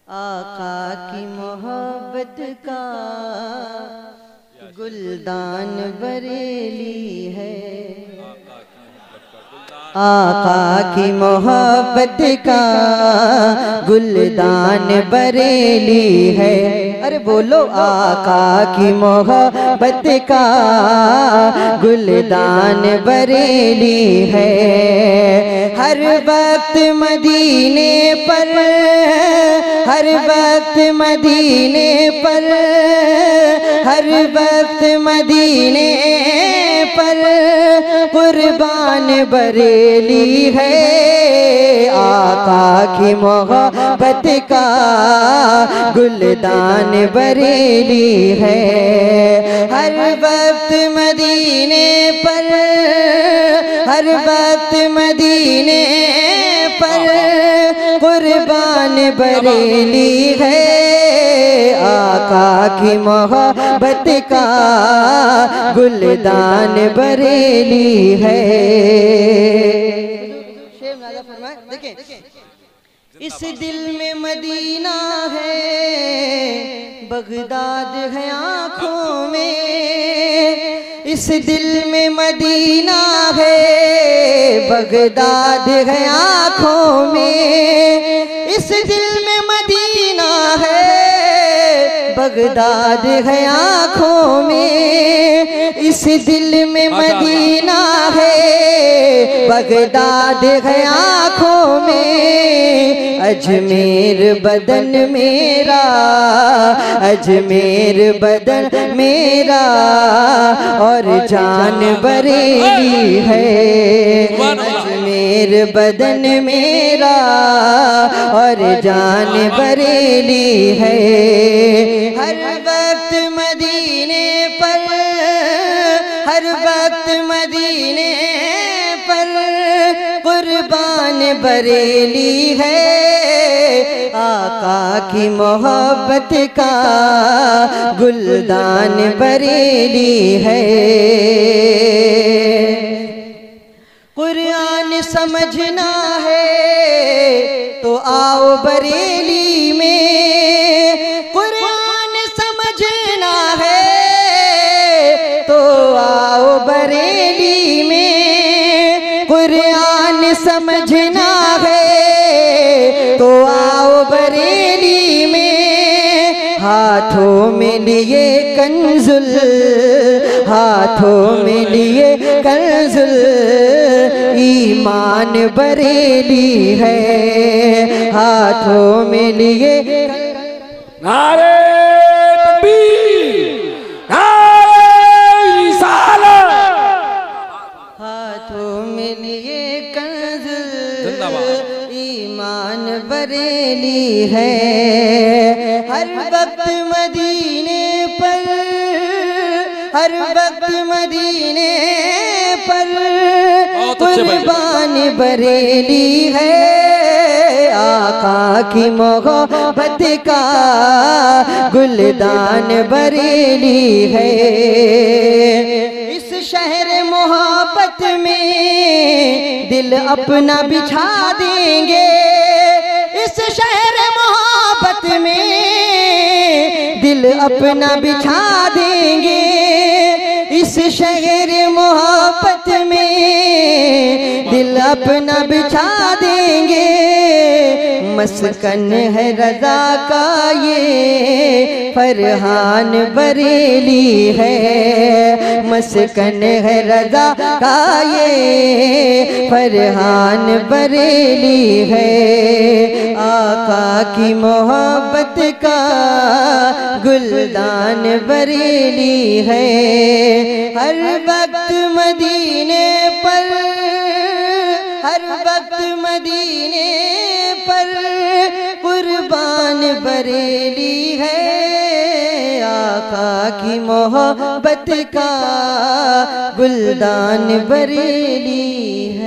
आका की मोहब्बत का गुलदान बरेली है। आका की मोहब्बत का गुलदान बरेली है। अरे बोलो, आका की मोहब्बत का गुलदान बरेली है। हर वक्त मदीने पर, हर वक्त मदीने पर, हर वक्त मदीने पर कुर्बान बरेली है। आका की मोहब्बत का गुलदान बरेली है। हर वक्त मदीने पर, हर वक्त मदीने पर कुर्बान बरेली है। आका की मोहब्बत का गुलदान बरेली है। देखें, इस दिल में मदीना है, बगदाद है आँखों में। इस दिल में मदीना है, बगदाद है आँखों में। इस दिल में मदीना है, बगदाद है आँखों में। इस दिल में मदीना है, बगदाद है आँखों में। अजमेर बदन मेरा, अजमेर बदन मेरा और जान बरेली है। अजमेर बदन मेरा और जान बरेली है। हर वक्त मदीने पर, हर वक्त मदीने पर कुर्बान बरेली है। आका की मोहब्बत का गुलदान बरेली है। कुरान समझना है तो आओ बरेली में। कुरान समझना है तो आओ बरेली में। कुरान समझना है तो आओ बरेली में। हाथों में लिए कंजुल, हाथों में लिए कंजुल ईमान बरेली है। हाथों में लिए नारे तकबीर, नारे रिसालत। हाथों में लिए कंजुल ईमान बरेली है। हर वक्त मदीने पर, हर वक्त मदीने पर कुर्बान बरेली है। आका की मोहब्बत का गुलदान बरेली है। इस शहर मोहब्बत में दिल अपना बिछा देंगे। इस शहर मोहब्बत में दिल अपना बिछा देंगे। इस शहर मोहब्बत में दिल अपना बिछा देंगे। मस्कन है रज़ा का ये फरहान बरेली है। मस्कन है रज़ा का ये फरहान बरेली है। आका की मोहब्बत का गुलदान बरेली है। हर वक्त मदीने पर, हर वक्त मदीने पर कुर्बान बरेली है। आका की मोहब्बत का गुलदान बरेली है।